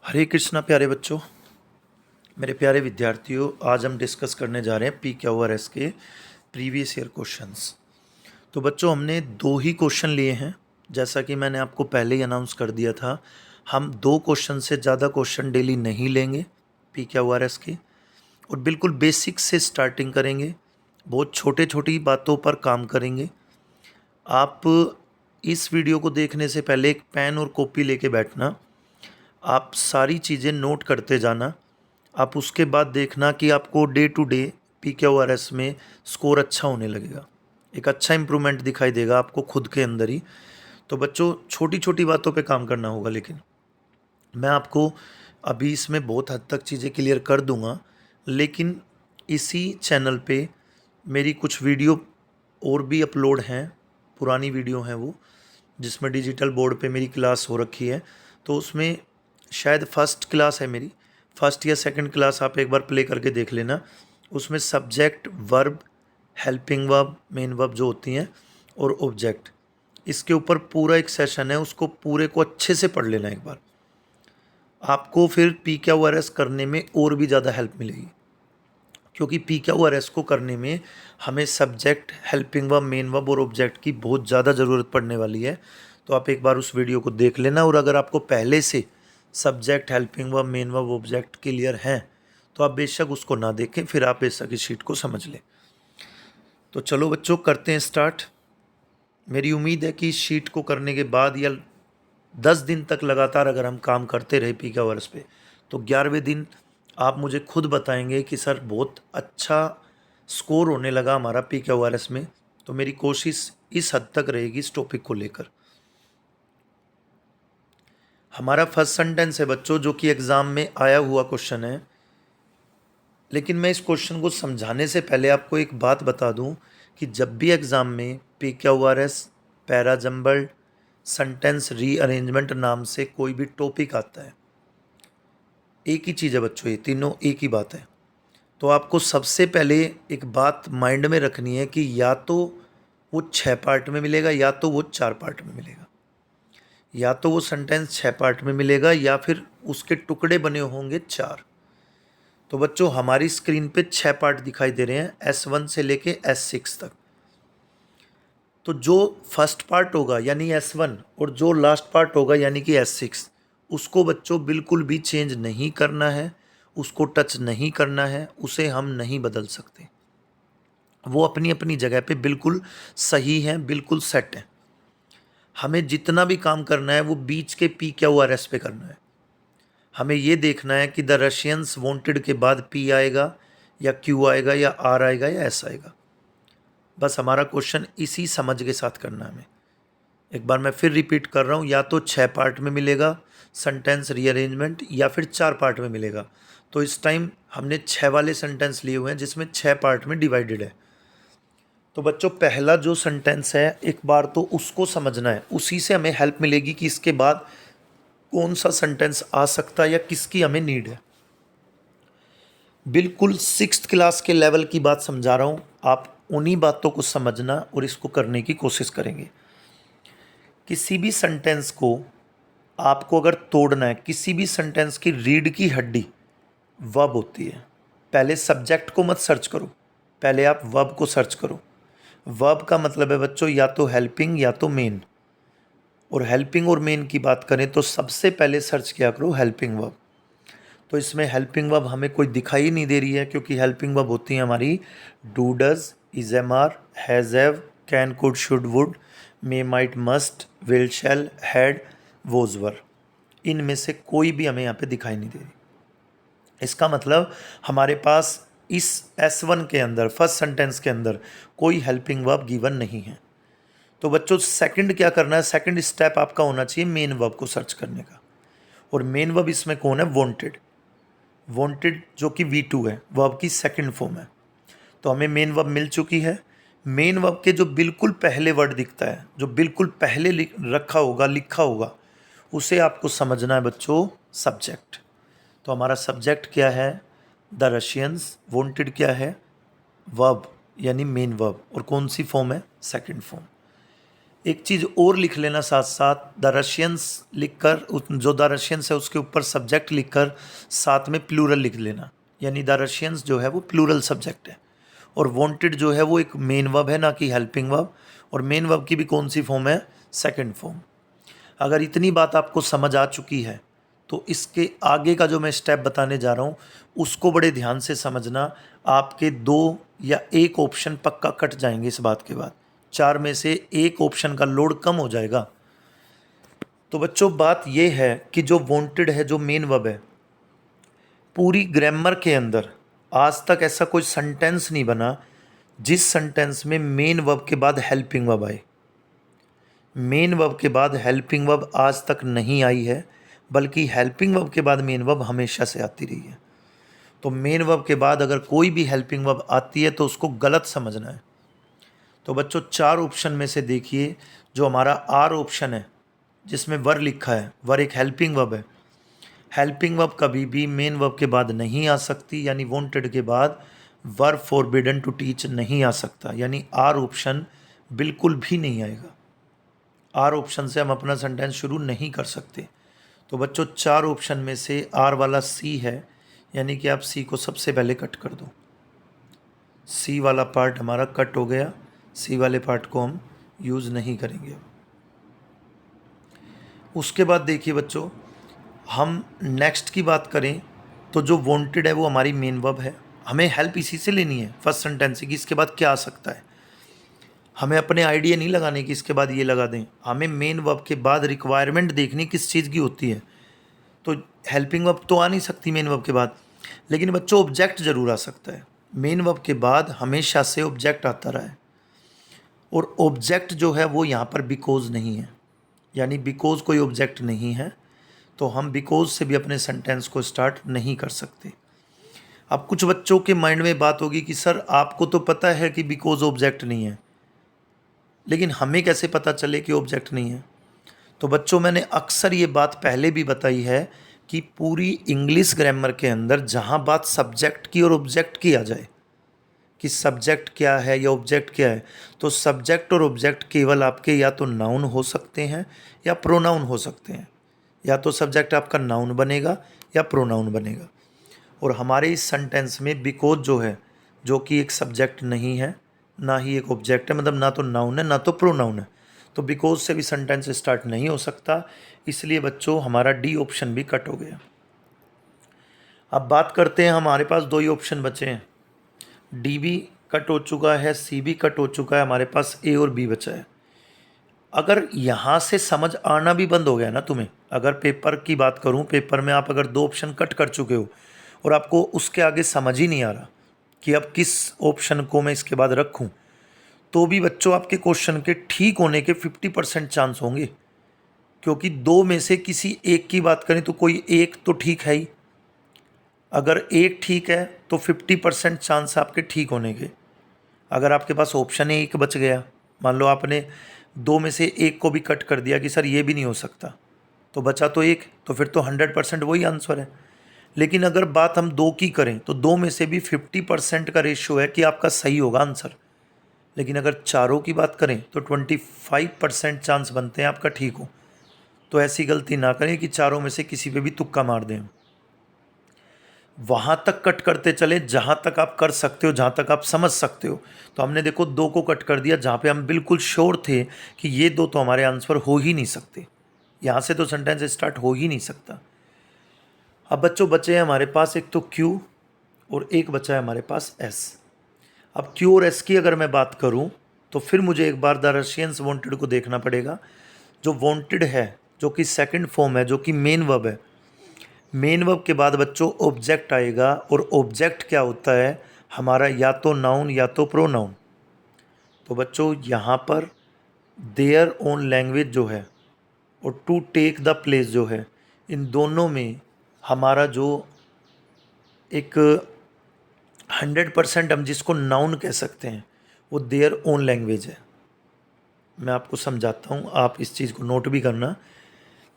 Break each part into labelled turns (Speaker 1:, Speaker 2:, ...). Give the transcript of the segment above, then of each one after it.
Speaker 1: हरे कृष्णा प्यारे बच्चों, मेरे प्यारे विद्यार्थियों, आज हम डिस्कस करने जा रहे हैं PQRS के प्रीवियस ईयर क्वेश्चंस। तो बच्चों, हमने दो ही क्वेश्चन लिए हैं। जैसा कि मैंने आपको पहले ही अनाउंस कर दिया था, हम दो क्वेश्चन से ज़्यादा क्वेश्चन डेली नहीं लेंगे PQRS के, और बिल्कुल बेसिक से स्टार्टिंग करेंगे। बहुत छोटे छोटी बातों पर काम करेंगे। आप इस वीडियो को देखने से पहले एक पेन और कॉपी लेके बैठना। आप सारी चीज़ें नोट करते जाना। आप उसके बाद देखना कि आपको डे टू डे PQRS में स्कोर अच्छा होने लगेगा, एक अच्छा इम्प्रूवमेंट दिखाई देगा आपको खुद के अंदर ही। तो बच्चों, छोटी छोटी बातों पे काम करना होगा, लेकिन मैं आपको अभी इसमें बहुत हद तक चीज़ें क्लियर कर दूंगा। लेकिन इसी चैनल पे मेरी कुछ वीडियो और भी अपलोड हैं, पुरानी वीडियो हैं वो, जिसमें डिजिटल बोर्ड पे मेरी क्लास हो रखी है। तो उसमें शायद फर्स्ट क्लास है मेरी, फर्स्ट या सेकंड क्लास, आप एक बार प्ले करके देख लेना। उसमें subject, verb, helping verb, main verb जो होती हैं, और ऑब्जेक्ट, इसके ऊपर पूरा एक सेशन है। उसको पूरे को अच्छे से पढ़ लेना एक बार। आपको फिर PQRS करने में और भी ज़्यादा हेल्प मिलेगी, क्योंकि PQRS को करने में हमें subject, helping verb, main verb और ऑब्जेक्ट की बहुत ज़्यादा ज़रूरत पड़ने वाली है। तो आप एक बार उस वीडियो को देख लेना, और अगर आपको पहले से subject, helping verb, main verb, object clear हैं तो आप बेशक उसको ना देखें, फिर आप बेशक इस शीट को समझ लें। तो चलो बच्चों, करते हैं स्टार्ट। मेरी उम्मीद है कि इस शीट को करने के बाद या 10 दिन तक लगातार अगर हम काम करते रहे PQRS पे, तो 11वें दिन आप मुझे खुद बताएंगे कि सर बहुत अच्छा स्कोर होने लगा हमारा PQRS में। तो मेरी कोशिश इस हद तक रहेगी इस टॉपिक को लेकर। हमारा फर्स्ट सेंटेंस है बच्चों, जो कि एग्ज़ाम में आया हुआ क्वेश्चन है। लेकिन मैं इस क्वेश्चन को समझाने से पहले आपको एक बात बता दूं कि जब भी एग्ज़ाम में PQRS, para jumbled, sentence rearrangement नाम से कोई भी टॉपिक आता है, एक ही चीज़ है बच्चों, ये तीनों एक ही बात है। तो आपको सबसे पहले एक बात माइंड में रखनी है कि या तो वो 6 पार्ट में मिलेगा, या तो वो 4 पार्ट में मिलेगा। या तो वो सेंटेंस 6 पार्ट में मिलेगा, या फिर उसके टुकड़े बने होंगे 4। तो बच्चों, हमारी स्क्रीन पे 6 पार्ट दिखाई दे रहे हैं, S1 से लेके S6 तक। तो जो फर्स्ट पार्ट होगा यानी S1, और जो लास्ट पार्ट होगा यानी कि S6, उसको बच्चों बिल्कुल भी चेंज नहीं करना है, उसको टच नहीं करना है, उसे हम नहीं बदल सकते। वो अपनी अपनी जगह पे बिल्कुल सही है, बिल्कुल सेट है। हमें जितना भी काम करना है वो बीच के PQRS पे करना है। हमें ये देखना है कि द रशियंस वांटेड के बाद P आएगा, या Q आएगा, या R आएगा, या S आएगा। बस हमारा क्वेश्चन इसी समझ के साथ करना है हमें। एक बार मैं फिर रिपीट कर रहा हूँ, या तो 6 पार्ट में मिलेगा सेंटेंस रीअरेंजमेंट, या फिर 4 पार्ट में मिलेगा। तो इस टाइम हमने 6 वाले सेंटेंस लिए हुए हैं, जिसमें 6 पार्ट में डिवाइडेड है। तो बच्चों, पहला जो सेंटेंस है, एक बार तो उसको समझना है, उसी से हमें हेल्प मिलेगी कि इसके बाद कौन सा सेंटेंस आ सकता है या किसकी हमें नीड है। बिल्कुल 6th क्लास के लेवल की बात समझा रहा हूँ, आप उन्हीं बातों को समझना और इसको करने की कोशिश करेंगे। किसी भी सेंटेंस को आपको अगर तोड़ना है, किसी भी सेंटेंस की रीढ़ की हड्डी वर्ब होती है। पहले सब्जेक्ट को मत सर्च करो, पहले आप वर्ब को सर्च करो। वर्ब का मतलब है बच्चों या तो हेल्पिंग या तो मेन। और हेल्पिंग और मेन की बात करें तो सबसे पहले सर्च किया करो हेल्पिंग वर्ब। तो इसमें हेल्पिंग वर्ब हमें कोई दिखाई नहीं दे रही है, क्योंकि हेल्पिंग वर्ब होती है हमारी do, does, is, am, are, has, have, can, could, should, would, may, might, must, will, shall, had, was, were. इनमें से कोई भी हमें यहाँ पे दिखाई नहीं दे रही। इसका मतलब हमारे पास इस S1 के अंदर, फर्स्ट सेंटेंस के अंदर, कोई हेल्पिंग वर्ब गिवन नहीं है। तो बच्चों, सेकंड क्या करना है, सेकंड स्टेप आपका होना चाहिए मेन वर्ब को सर्च करने का। और मेन वर्ब इसमें कौन है, वांटेड। वांटेड जो कि V2 है, वर्ब की सेकंड फॉर्म है। तो हमें मेन वर्ब मिल चुकी है। मेन वर्ब के जो बिल्कुल पहले वर्ड दिखता है, जो बिल्कुल पहले रखा होगा, लिखा होगा, उसे आपको समझना है बच्चों, सब्जेक्ट। तो हमारा सब्जेक्ट क्या है, द रशियंस। वांटेड क्या है, वर्ब यानी मेन वर्ब, और कौन सी फॉर्म है, सेकंड फॉर्म। एक चीज़ और लिख लेना साथ साथ, द रशियंस लिखकर, जो द रशियंस है उसके ऊपर सब्जेक्ट लिखकर साथ में प्लूरल लिख लेना, यानी द रशियंस जो है वो प्लूरल सब्जेक्ट है। और वांटेड जो है वो एक मेन वर्ब है, ना कि हेल्पिंग वर्ब। और मेन वर्ब की भी कौन सी फॉर्म है? Second form. अगर इतनी बात आपको समझ आ चुकी है तो इसके आगे का जो मैं स्टेप बताने जा रहा हूँ उसको बड़े ध्यान से समझना। आपके 2 या 1 ऑप्शन पक्का कट जाएंगे इस बात के बाद, 4 में से 1 ऑप्शन का लोड कम हो जाएगा। तो बच्चों बात यह है कि जो वांटेड है, जो मेन वर्ब है, पूरी ग्रामर के अंदर आज तक ऐसा कोई सेंटेंस नहीं बना जिस सेंटेंस में मेन वर्ब के बाद हेल्पिंग वर्ब आए। मेन वर्ब के बाद हेल्पिंग वर्ब आज तक नहीं आई है, बल्कि हेल्पिंग वर्ब के बाद मेन वर्ब हमेशा से आती रही है। तो मेन वर्ब के बाद अगर कोई भी हेल्पिंग वर्ब आती है तो उसको गलत समझना है। तो बच्चों 4 ऑप्शन में से देखिए, जो हमारा आर ऑप्शन है जिसमें वर लिखा है, वर एक हेल्पिंग वर्ब है। हेल्पिंग वर्ब कभी भी मेन वर्ब के बाद नहीं आ सकती, यानी वांटेड के बाद वर्ब फॉरबिडन टू टीच नहीं आ सकता, यानी आर ऑप्शन बिल्कुल भी नहीं आएगा। आर ऑप्शन से हम अपना सेंटेंस शुरू नहीं कर सकते। तो बच्चों 4 ऑप्शन में से आर वाला सी है, यानी कि आप सी को सबसे पहले कट कर दो। सी वाला पार्ट हमारा कट हो गया, सी वाले पार्ट को हम यूज़ नहीं करेंगे। उसके बाद देखिए बच्चों, हम नेक्स्ट की बात करें तो जो वांटेड है वो हमारी मेन वर्ब है। हमें हेल्प इसी से लेनी है फर्स्ट सेंटेंस की, इसके बाद क्या आ सकता है। हमें अपने आइडिया नहीं लगाने कि इसके बाद ये लगा दें, हमें मेन वर्ब के बाद रिक्वायरमेंट देखनी किस चीज़ की होती है। तो हेल्पिंग वर्ब तो आ नहीं सकती मेन वर्ब के बाद, लेकिन बच्चों ऑब्जेक्ट ज़रूर आ सकता है। मेन वर्ब के बाद हमेशा से ऑब्जेक्ट आता रहा है, और ऑब्जेक्ट जो है वो यहाँ पर बिकॉज नहीं है, यानी बिकॉज कोई ऑब्जेक्ट नहीं है, तो हम बिकॉज से भी अपने सेंटेंस को स्टार्ट नहीं कर सकते। अब कुछ बच्चों के माइंड में बात होगी कि सर आपको तो पता है कि बिकॉज ऑब्जेक्ट नहीं है, लेकिन हमें कैसे पता चले कि ऑब्जेक्ट नहीं है। तो बच्चों मैंने अक्सर ये बात पहले भी बताई है कि पूरी इंग्लिश ग्रामर के अंदर जहाँ बात सब्जेक्ट की और ऑब्जेक्ट की आ जाए कि सब्जेक्ट क्या है या ऑब्जेक्ट क्या है, तो सब्जेक्ट और ऑब्जेक्ट केवल आपके या तो नाउन हो सकते हैं या प्रोनाउन हो सकते हैं। या तो सब्जेक्ट आपका नाउन बनेगा या प्रोनाउन बनेगा। और हमारे इस सेंटेंस में बिकॉज जो है, जो कि एक सब्जेक्ट नहीं है ना ही एक ऑब्जेक्ट है, मतलब ना तो नाउन है ना तो प्रोनाउन है, तो बिकॉज से भी सेंटेंस स्टार्ट नहीं हो सकता। इसलिए बच्चों हमारा डी ऑप्शन भी कट हो गया। अब बात करते हैं, हमारे पास 2 ही ऑप्शन बचे हैं। डी भी कट हो चुका है, सी भी कट हो चुका है, हमारे पास ए और बी बचा है। अगर यहाँ से समझ आना भी बंद हो गया ना तुम्हें, अगर पेपर की बात करूँ, पेपर में आप अगर 2 ऑप्शन कट कर चुके हो और आपको उसके आगे समझ ही नहीं आ रहा कि अब किस ऑप्शन को मैं इसके बाद रखूँ, तो भी बच्चों आपके क्वेश्चन के ठीक होने के 50% चांस होंगे, क्योंकि 2 में से किसी एक की बात करें तो कोई एक तो ठीक है ही। अगर एक ठीक है तो 50% चांस आपके ठीक होने के। अगर आपके पास ऑप्शन एक बच गया, मान लो आपने 2 में से एक को भी कट कर दिया कि सर ये भी नहीं हो सकता, तो बचा तो एक, तो फिर तो 100% वही आंसर है। लेकिन अगर बात हम 2 की करें तो 2 में से भी 50% का रेशियो है कि आपका सही होगा आंसर। लेकिन अगर चारों की बात करें तो 25% चांस बनते हैं आपका ठीक हो। तो ऐसी गलती ना करें कि चारों में से किसी पे भी तुक्का मार दें। वहाँ तक कट करते चले जहाँ तक आप कर सकते हो, जहाँ तक आप समझ सकते हो। तो हमने देखो 2 को कट कर दिया जहाँ पे हम बिल्कुल श्योर थे कि ये 2 तो हमारे आंसर हो ही नहीं सकते, यहाँ से तो सेंटेंस स्टार्ट हो ही नहीं सकता। अब बच्चों बचे हैं हमारे पास एक तो क्यू और एक बचा है हमारे पास एस। अब क्यू और एस की अगर मैं बात करूं तो फिर मुझे एक बार द रशियंस वांटेड को देखना पड़ेगा। जो वांटेड है, जो कि सेकंड फॉर्म है, जो कि मेन वर्ब है, मेन वर्ब के बाद बच्चों ऑब्जेक्ट आएगा, और ऑब्जेक्ट क्या होता है हमारा, या तो नाउन या तो प्रोनाउन। तो बच्चों यहाँ पर देयर ओन लैंग्वेज जो है और टू टेक द प्लेस जो है, इन दोनों में हमारा जो एक 100% हम जिसको नाउन कह सकते हैं वो देयर ओन लैंग्वेज है। मैं आपको समझाता हूँ, आप इस चीज़ को नोट भी करना।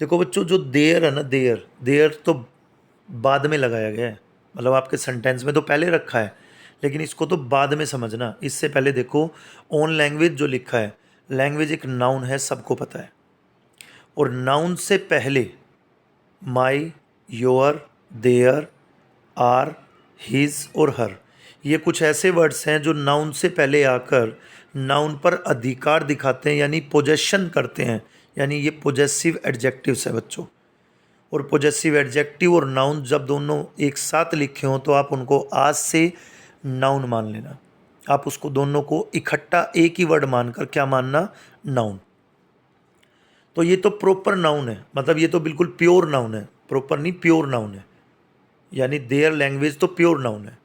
Speaker 1: देखो बच्चों, जो देयर है ना, देयर देयर तो बाद में लगाया गया है, मतलब आपके सेंटेंस में तो पहले रखा है, लेकिन इसको तो बाद में समझना। इससे पहले देखो ओन लैंग्वेज जो लिखा है, लैंग्वेज एक नाउन है, सबको पता है, और नाउन से पहले माई, योर, देयर, आर, हिज और हर, ये कुछ ऐसे वर्ड्स हैं जो नाउन से पहले आकर नाउन पर अधिकार दिखाते हैं, यानी पोजेशन करते हैं, यानी ये पोजेसिव एडजेक्टिव्स हैं बच्चों। और पोजेसिव एडजेक्टिव और नाउन जब दोनों एक साथ लिखे हों तो आप उनको आज से नाउन मान लेना। आप उसको दोनों को इकट्ठा एक ही वर्ड मानकर क्या मानना, नाउन। तो ये तो प्रॉपर नाउन है, मतलब ये तो बिल्कुल प्योर नाउन है, प्रॉपर नहीं प्योर नाउन है, यानी देयर लैंग्वेज तो प्योर नाउन है।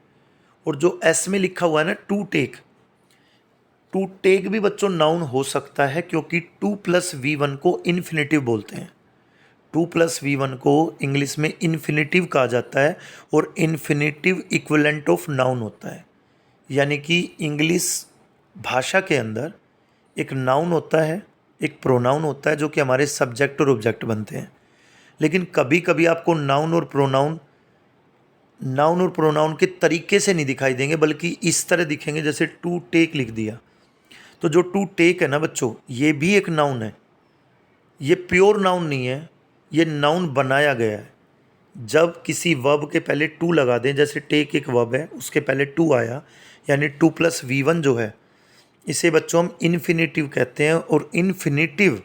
Speaker 1: और जो एस में लिखा हुआ है ना टू टेक, टू टेक भी बच्चों नाउन हो सकता है, क्योंकि 2+V1 को इन्फिनेटिव बोलते हैं। 2+V1 को इंग्लिश में इन्फिनेटिव कहा जाता है, और इन्फिनेटिव इक्विवेलेंट ऑफ नाउन होता है। यानी कि इंग्लिश भाषा के अंदर एक नाउन होता है, एक प्रोनाउन होता है, जो कि हमारे सब्जेक्ट और ऑब्जेक्ट बनते हैं। लेकिन कभी कभी आपको नाउन और प्रोनाउन के तरीके से नहीं दिखाई देंगे, बल्कि इस तरह दिखेंगे, जैसे टू टेक लिख दिया। तो जो टू टेक है ना बच्चों, ये भी एक नाउन है, ये प्योर नाउन नहीं है, ये नाउन बनाया गया है। जब किसी वर्ब के पहले टू लगा दें, जैसे टेक एक वर्ब है, उसके पहले टू आया, यानी 2+V1 जो है, इसे बच्चों हम इन्फिनेटिव कहते हैं। और इन्फिनेटिव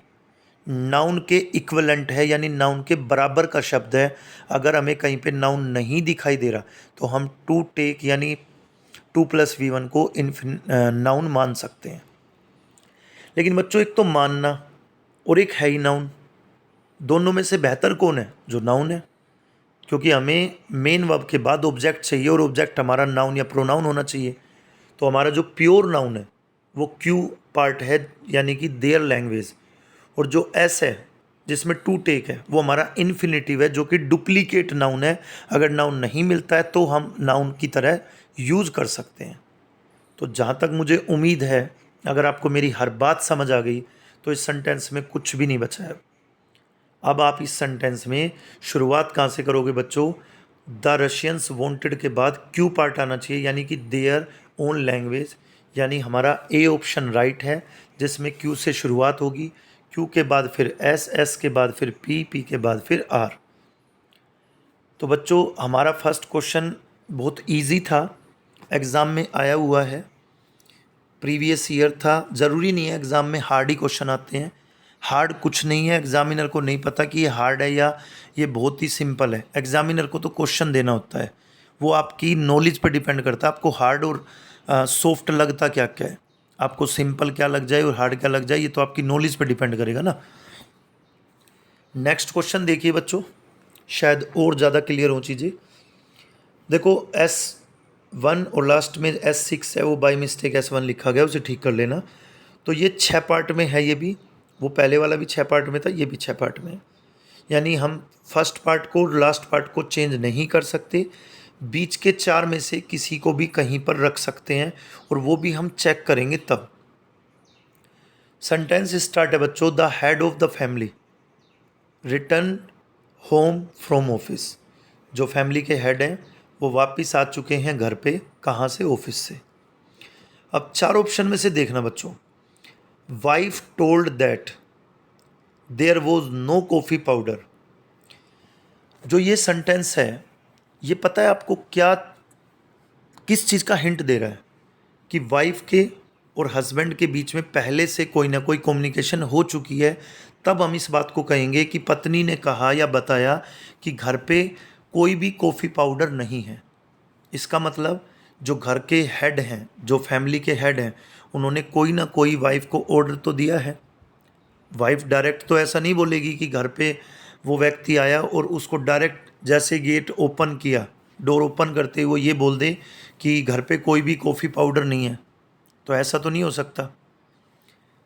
Speaker 1: नाउन के इक्विवेलेंट है, यानी नाउन के बराबर का शब्द है। अगर हमें कहीं पे नाउन नहीं दिखाई दे रहा तो हम टू टेक यानी 2+V1 को नाउन मान सकते हैं। लेकिन बच्चों एक तो मानना और एक है ही नाउन, दोनों में से बेहतर कौन है, जो नाउन है। क्योंकि हमें मेन वर्ब के बाद ऑब्जेक्ट चाहिए, और ऑब्जेक्ट हमारा नाउन या प्रोनाउन होना चाहिए। तो हमारा जो प्योर नाउन है वो क्यू पार्ट है, यानी कि देयर लैंग्वेज। और जो एस है जिसमें टू टेक है, वो हमारा इन्फिनेटिव है, जो कि डुप्लीकेट नाउन है। अगर नाउन नहीं मिलता है तो हम नाउन की तरह यूज़ कर सकते हैं। तो जहाँ तक मुझे उम्मीद है, अगर आपको मेरी हर बात समझ आ गई तो इस सेंटेंस में कुछ भी नहीं बचा है। अब आप इस सेंटेंस में शुरुआत कहाँ से करोगे बच्चों, द रशियंस वांटेड के बाद क्यू पार्ट आना चाहिए, यानी कि देयर ओन लैंग्वेज, यानी हमारा ए ऑप्शन राइट है, जिसमें क्यू से शुरुआत होगी, क्यू के बाद फिर एस, एस के बाद फिर पी, पी के बाद फिर आर। तो बच्चों हमारा फर्स्ट क्वेश्चन बहुत इजी था, एग्ज़ाम में आया हुआ है, प्रीवियस ईयर था। ज़रूरी नहीं है एग्ज़ाम में हार्ड ही क्वेश्चन आते हैं, हार्ड कुछ नहीं है। एग्जामिनर को नहीं पता कि ये हार्ड है या ये बहुत ही सिंपल है। एग्जामिनर को तो क्वेश्चन देना होता है, वो आपकी नॉलेज पर डिपेंड करता है। आपको हार्ड और सॉफ्ट लगता क्या क्या है, आपको सिंपल क्या लग जाए और हार्ड क्या लग जाए, ये तो आपकी नॉलेज पर डिपेंड करेगा ना। नेक्स्ट क्वेश्चन देखिए बच्चों, शायद और ज़्यादा क्लियर हो चीज़ें। देखो S1 और लास्ट में S6 है, वो बाय मिस्टेक S1 लिखा गया, उसे ठीक कर लेना। तो ये 6 पार्ट में है, ये भी, वो पहले वाला भी 6 पार्ट में था, ये भी 6 पार्ट में है। यानी हम फर्स्ट पार्ट को और लास्ट पार्ट को चेंज नहीं कर सकते, बीच के 4 में से किसी को भी कहीं पर रख सकते हैं, और वो भी हम चेक करेंगे तब। सेंटेंस स्टार्ट है बच्चों, the head of the family return home from office. जो फैमिली के हेड हैं वो वापस आ चुके हैं घर पे, कहाँ से, ऑफिस से। अब 4 ऑप्शन में से देखना बच्चों, wife told that there was no coffee powder. जो ये सेंटेंस है, ये पता है आपको क्या, किस चीज़ का हिंट दे रहा है, कि वाइफ के और हस्बैंड के बीच में पहले से कोई ना कोई कम्युनिकेशन हो चुकी है। तब हम इस बात को कहेंगे कि पत्नी ने कहा या बताया कि घर पे कोई भी कॉफ़ी पाउडर नहीं है। इसका मतलब जो घर के हेड हैं, जो फैमिली के हेड हैं, उन्होंने कोई ना कोई वाइफ को ऑर्डर तो दिया है। वाइफ डायरेक्ट तो ऐसा नहीं बोलेगी कि घर पे वो व्यक्ति आया और उसको डायरेक्ट जैसे गेट ओपन किया, डोर ओपन करते हुए ये बोल दे कि घर पे कोई भी कॉफ़ी पाउडर नहीं है, तो ऐसा तो नहीं हो सकता।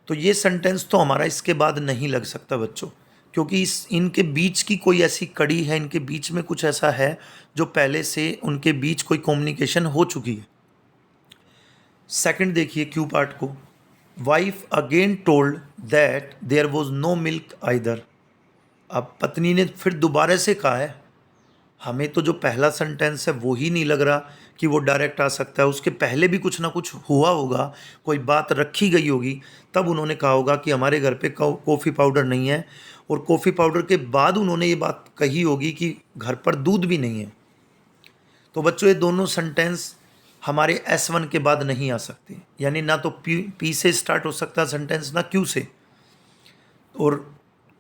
Speaker 1: तो ये सेंटेंस तो हमारा इसके बाद नहीं लग सकता बच्चों, क्योंकि इनके बीच की कोई ऐसी कड़ी है, इनके बीच में कुछ ऐसा है जो पहले से उनके बीच कोई कम्युनिकेशन हो चुकी है। सेकंड देखिए क्यू पार्ट को, wife again told that there was no milk either. अब पत्नी ने फिर दोबारा से कहा है, हमें तो जो पहला सेंटेंस है वो ही नहीं लग रहा कि वो डायरेक्ट आ सकता है, उसके पहले भी कुछ ना कुछ हुआ होगा, कोई बात रखी गई होगी, तब उन्होंने कहा होगा कि हमारे घर पे कॉफ़ी पाउडर नहीं है, और कॉफ़ी पाउडर के बाद उन्होंने ये बात कही होगी कि घर पर दूध भी नहीं है। तो बच्चों ये दोनों सेंटेंस हमारे S1 के बाद नहीं आ सकते, यानी ना तो पी से स्टार्ट हो सकता सेंटेंस, ना क्यू से, और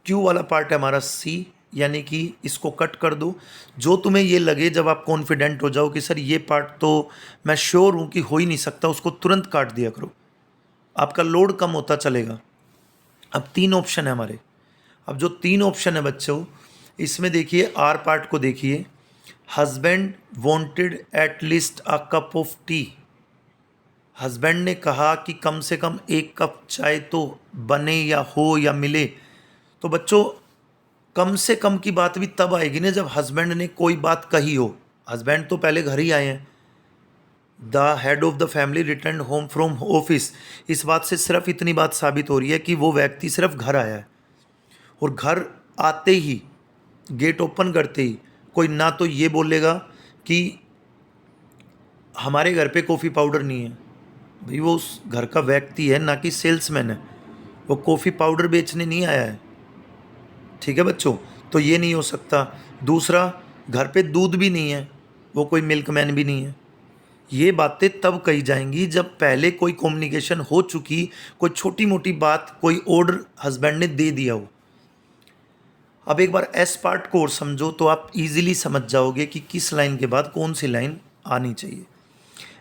Speaker 1: क्यू वाला पार्ट है हमारा सी, यानी कि इसको कट कर दो। जो तुम्हें ये लगे जब आप कॉन्फिडेंट हो जाओ कि सर ये पार्ट तो मैं श्योर हूँ कि हो ही नहीं सकता, उसको तुरंत काट दिया करो, आपका लोड कम होता चलेगा। अब 3 ऑप्शन है हमारे। अब जो 3 ऑप्शन है बच्चों, इसमें देखिए आर पार्ट को देखिए, husband wanted at least a cup of T. Husband ने कहा कि कम से कम 1 कप चाय तो बने या हो या मिले। तो बच्चों कम से कम की बात भी तब आएगी ना जब हस्बैंड ने कोई बात कही हो। हस्बैंड तो पहले घर ही आए हैं। The head of the family return home from office, इस बात से सिर्फ इतनी बात साबित हो रही है कि वो व्यक्ति सिर्फ घर आया है, और घर आते ही, गेट ओपन करते ही कोई ना तो ये बोलेगा कि हमारे घर पे कॉफ़ी पाउडर नहीं है। भाई वो उस घर का व्यक्ति है, ना कि सेल्समैन है, वो कॉफ़ी पाउडर बेचने नहीं आया है। ठीक है बच्चों, तो ये नहीं हो सकता। दूसरा, घर पे दूध भी नहीं है, वो कोई मिल्कमैन भी नहीं है। ये बातें तब कही जाएंगी जब पहले कोई कम्युनिकेशन हो चुकी, कोई छोटी मोटी बात, कोई ऑर्डर हस्बैंड ने दे दिया हो। अब एक बार एस पार्ट को और समझो तो आप इजीली समझ जाओगे कि किस लाइन के बाद कौन सी लाइन आनी चाहिए।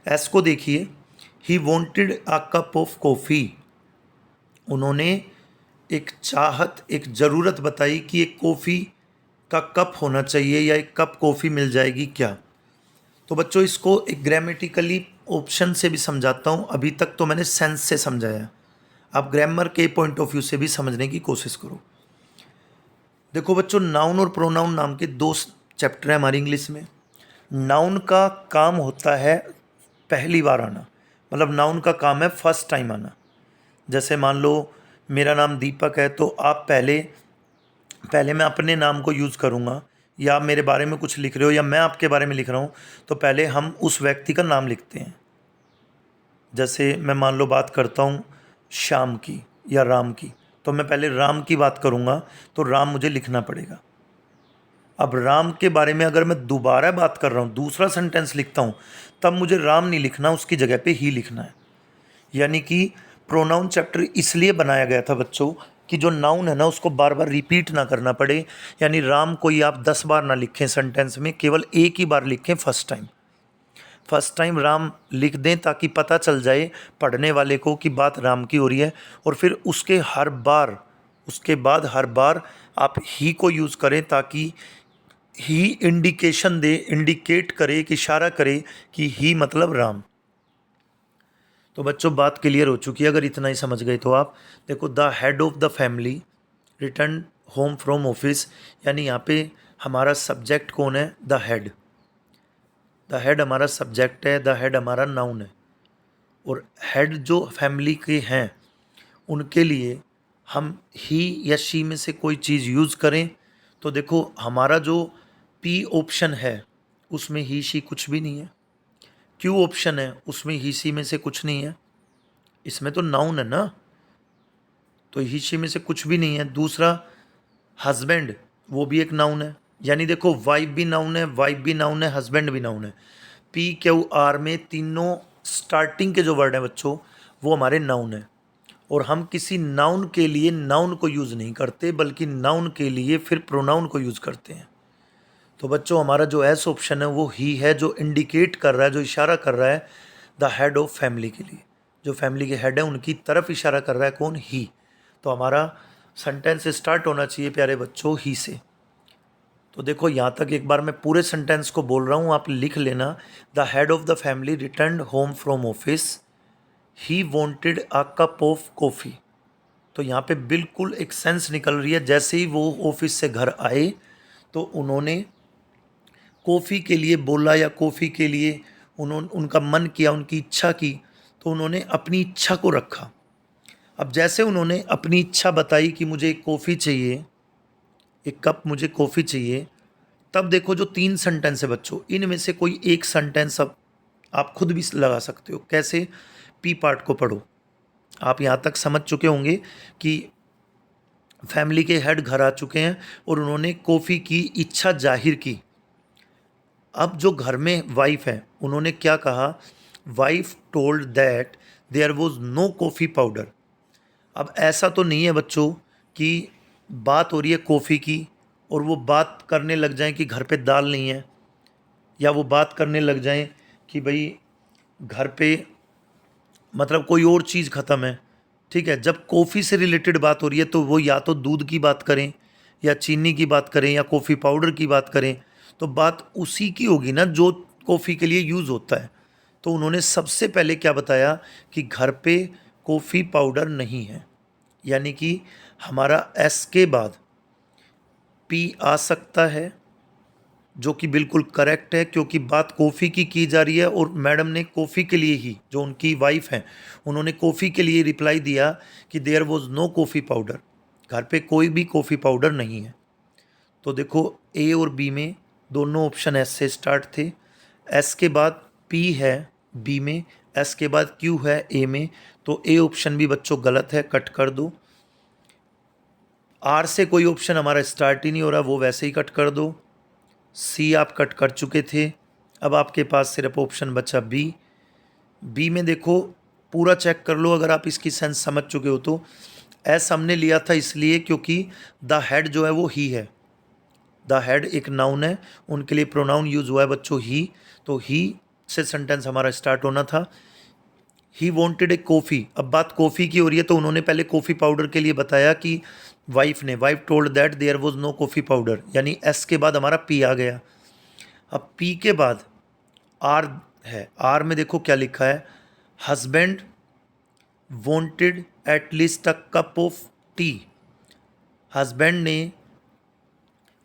Speaker 1: एस को देखिए, he wanted a cup of coffee. उन्होंने एक चाहत, एक ज़रूरत बताई कि एक कॉफ़ी का कप होना चाहिए, या एक कप कॉफ़ी मिल जाएगी क्या। तो बच्चों इसको एक ग्रामेटिकली ऑप्शन से भी समझाता हूँ। अभी तक तो मैंने सेंस से समझाया, आप ग्रामर के पॉइंट ऑफ व्यू से भी समझने की कोशिश करो। देखो बच्चों, नाउन और प्रोनाउन नाम के 2 चैप्टर हैं हमारी इंग्लिश में। नाउन का काम होता है पहली बार आना, मतलब नाउन का काम है फर्स्ट टाइम आना। जैसे मान लो मेरा नाम दीपक है, तो आप पहले पहले मैं अपने नाम को यूज़ करूँगा, या आप मेरे बारे में कुछ लिख रहे हो या मैं आपके बारे में लिख रहा हूँ, तो पहले हम उस व्यक्ति का नाम लिखते हैं। जैसे मैं मान लो बात करता हूँ श्याम की या राम की, तो मैं पहले राम की बात करूँगा, तो राम मुझे लिखना पड़ेगा। अब राम के बारे में अगर मैं दोबारा बात कर रहा हूँ, दूसरा सेंटेंस लिखता हूँ, तब मुझे राम नहीं लिखना, उसकी जगह पे ही लिखना है। यानी कि प्रोनाउन चैप्टर इसलिए बनाया गया था बच्चों कि जो नाउन है ना उसको बार बार रिपीट ना करना पड़े। यानी राम को ही आप 10 बार ना लिखें सेंटेंस में, केवल एक ही बार लिखें फर्स्ट टाइम राम लिख दें, ताकि पता चल जाए पढ़ने वाले को कि बात राम की हो रही है। और फिर उसके बाद हर बार आप ही को यूज़ करें, ताकि ही इंडिकेशन दे, इंडिकेट करे, कि इशारा करे कि ही मतलब राम। तो बच्चों बात क्लियर हो चुकी है, अगर इतना ही समझ गए तो आप देखो, the head of the family return home from office, यानी यहाँ पे हमारा सब्जेक्ट कौन है? The head. द हेड हमारा सब्जेक्ट है, द हेड हमारा नाउन है। और हेड जो फैमिली के हैं उनके लिए हम ही या शी में से कोई चीज़ यूज़ करें, तो देखो हमारा जो पी ऑप्शन है उसमें ही शी कुछ भी नहीं है, क्यू ऑप्शन है उसमें ही सी में से कुछ नहीं है, इसमें तो नाउन है ना, तो ही शी में से कुछ भी नहीं है। दूसरा, हस्बैंड, वो भी एक नाउन है, यानी देखो वाइफ भी नाउन है, हस्बैंड भी नाउन है। पी क्यू आर में तीनों स्टार्टिंग के जो वर्ड हैं बच्चों, वो हमारे नाउन है। और हम किसी नाउन के लिए नाउन को यूज़ नहीं करते, बल्कि नाउन के लिए फिर प्रोनाउन को यूज़ करते हैं। तो बच्चों हमारा जो एस ऑप्शन है वो ही है, जो इंडिकेट कर रहा है, जो इशारा कर रहा है द हेड ऑफ फैमिली के लिए। जो फैमिली के हेड है उनकी तरफ इशारा कर रहा है कौन? ही। तो हमारा सेंटेंस स्टार्ट होना चाहिए प्यारे बच्चों ही से। तो देखो यहाँ तक एक बार मैं पूरे सेंटेंस को बोल रहा हूँ, आप लिख लेना। The head of the family return home from office, he wanted a cup of coffee. तो यहाँ पे बिल्कुल एक सेंस निकल रही है, जैसे ही वो ऑफिस से घर आए तो उन्होंने कॉफ़ी के लिए बोला, या कॉफ़ी के लिए उनका मन किया, उनकी इच्छा की, तो उन्होंने अपनी इच्छा को रखा। अब जैसे उन्होंने अपनी इच्छा बताई कि मुझे एक कॉफ़ी चाहिए, एक कप मुझे कॉफ़ी चाहिए, तब देखो जो 3 सेंटेंस है बच्चों, इनमें से कोई एक सेंटेंस अब आप खुद भी लगा सकते हो। कैसे? पी पार्ट को पढ़ो। आप यहाँ तक समझ चुके होंगे कि फैमिली के हेड घर आ चुके हैं और उन्होंने कॉफ़ी की इच्छा जाहिर की। अब जो घर में वाइफ है, उन्होंने क्या कहा? Wife told that there was no coffee powder. अब ऐसा तो नहीं है बच्चों कि बात हो रही है कॉफ़ी की और वो बात करने लग जाएं कि घर पे दाल नहीं है, या वो बात करने लग जाएं कि भाई घर पे मतलब कोई और चीज़ ख़त्म है। ठीक है, जब कॉफ़ी से रिलेटेड बात हो रही है तो वो या तो दूध की बात करें, या चीनी की बात करें, या कॉफ़ी पाउडर की बात करें, तो बात उसी की होगी ना जो कॉफ़ी के लिए यूज़ होता है। तो उन्होंने सबसे पहले क्या बताया कि घर पे कॉफ़ी पाउडर नहीं है, यानी कि हमारा एस के बाद पी आ सकता है, जो कि बिल्कुल करेक्ट है, क्योंकि बात कॉफ़ी की जा रही है और मैडम ने कॉफ़ी के लिए ही, जो उनकी वाइफ हैं, उन्होंने कॉफ़ी के लिए रिप्लाई दिया कि there was no coffee powder, घर पे कोई भी कॉफ़ी पाउडर नहीं है। तो देखो ए और बी में दोनों ऑप्शन एस से स्टार्ट थे। एस के बाद पी है बी में, एस के बाद क्यू है ए में, तो ए ऑप्शन भी बच्चों गलत है, कट कर दो। आर से कोई ऑप्शन हमारा स्टार्ट ही नहीं हो रहा, वो वैसे ही कट कर दो। सी आप कट कर चुके थे। अब आपके पास सिर्फ ऑप्शन बचा बी। बी में देखो पूरा चेक कर लो, अगर आप इसकी सेंस समझ चुके हो तो। एस हमने लिया था इसलिए क्योंकि द हेड जो है वो ही है। द हेड एक नाउन है, उनके लिए प्रोनाउन यूज हुआ है बच्चों ही, तो ही से सेंटेंस हमारा स्टार्ट होना था। ही वॉन्टेड ए कॉफ़ी, अब बात कॉफ़ी की हो रही है तो उन्होंने पहले कॉफ़ी पाउडर के लिए बताया कि wife told that there was no coffee powder, यानी एस के बाद हमारा पी आ गया। अब पी के बाद आर है। आर में देखो क्या लिखा है, husband wanted at least a cup of T. Husband ने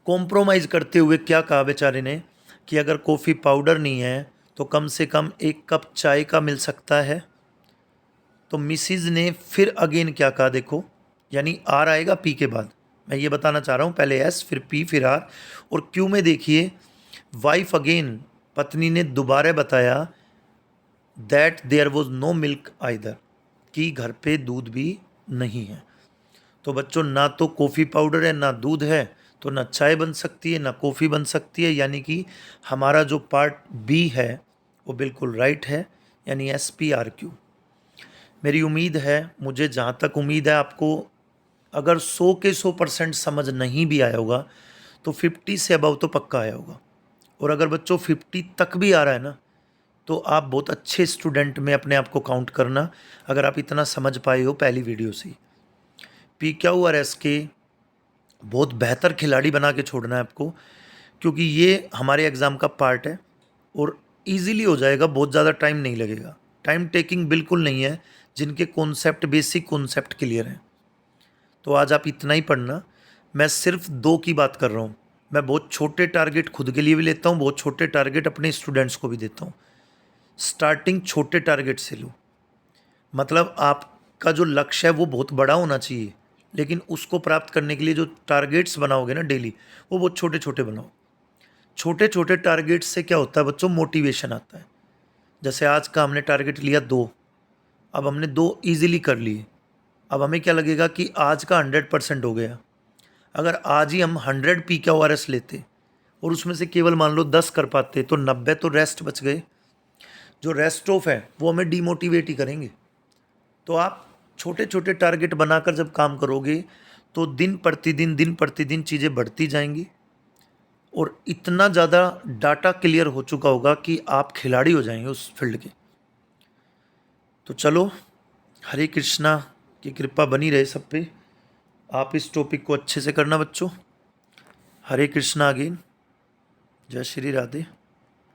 Speaker 1: कॉम्प्रोमाइज करते हुए क्या कहा बेचारे ने कि अगर कॉफ़ी पाउडर नहीं है तो कम से कम एक कप चाय का मिल सकता है। तो मिसिज ने फिर अगेन क्या कहा देखो, यानी आर आएगा पी के बाद, मैं ये बताना चाह रहा हूँ, पहले एस फिर पी फिर आर। और क्यू में देखिए वाइफ अगेन, पत्नी ने दोबारा बताया that there was no milk either, कि घर पे दूध भी नहीं है। तो बच्चों ना तो कॉफ़ी पाउडर है ना दूध है, तो ना चाय बन सकती है ना कॉफ़ी बन सकती है, यानी कि हमारा जो पार्ट बी है वो बिल्कुल राइट है, यानी एस पी आर क्यू। मेरी उम्मीद है, मुझे जहाँ तक उम्मीद है, आपको अगर 100 के 100% समझ नहीं भी आया होगा तो 50 से अबव तो पक्का आया होगा। और अगर बच्चों 50 तक भी आ रहा है ना, तो आप बहुत अच्छे स्टूडेंट में अपने आप को काउंट करना, अगर आप इतना समझ पाए हो पहली वीडियो से। पी क्यू आर एस के बहुत बेहतर खिलाड़ी बना के छोड़ना है आपको, क्योंकि ये हमारे एग्ज़ाम का पार्ट है और इजीली हो जाएगा, बहुत ज़्यादा टाइम नहीं लगेगा। टाइम टेकिंग बिल्कुल नहीं है, जिनके कॉन्सेप्ट बेसिक कॉन्सेप्ट क्लियर हैं। तो आज आप इतना ही पढ़ना। मैं सिर्फ 2 की बात कर रहा हूँ। मैं बहुत छोटे टारगेट खुद के लिए भी लेता हूँ, बहुत छोटे टारगेट अपने स्टूडेंट्स को भी देता हूँ। स्टार्टिंग छोटे टारगेट से लो, मतलब आपका जो लक्ष्य है वो बहुत बड़ा होना चाहिए, लेकिन उसको प्राप्त करने के लिए जो टारगेट्स बनाओगे ना डेली, वो बहुत छोटे छोटे बनाओ। छोटे छोटे टारगेट्स से क्या होता है बच्चों, मोटिवेशन आता है। जैसे आज का हमने टारगेट लिया 2, अब हमने 2 ईजिली कर लिए। अब हमें क्या लगेगा कि आज का 100% हो गया। अगर आज ही हम 100 PQRS लेते और उसमें से केवल मान लो 10 कर पाते, तो 90 तो रेस्ट बच गए। जो रेस्ट ऑफ है वो हमें डीमोटिवेट ही करेंगे। तो आप छोटे छोटे टारगेट बनाकर जब काम करोगे तो दिन प्रतिदिन चीज़ें बढ़ती जाएंगी और इतना ज़्यादा डाटा क्लियर हो चुका होगा कि आप खिलाड़ी हो जाएंगे उस फील्ड के। तो चलो, हरे कृष्णा की कृपा बनी रहे सब पे। आप इस टॉपिक को अच्छे से करना बच्चों। हरे कृष्णा अगेन, जय श्री राधे।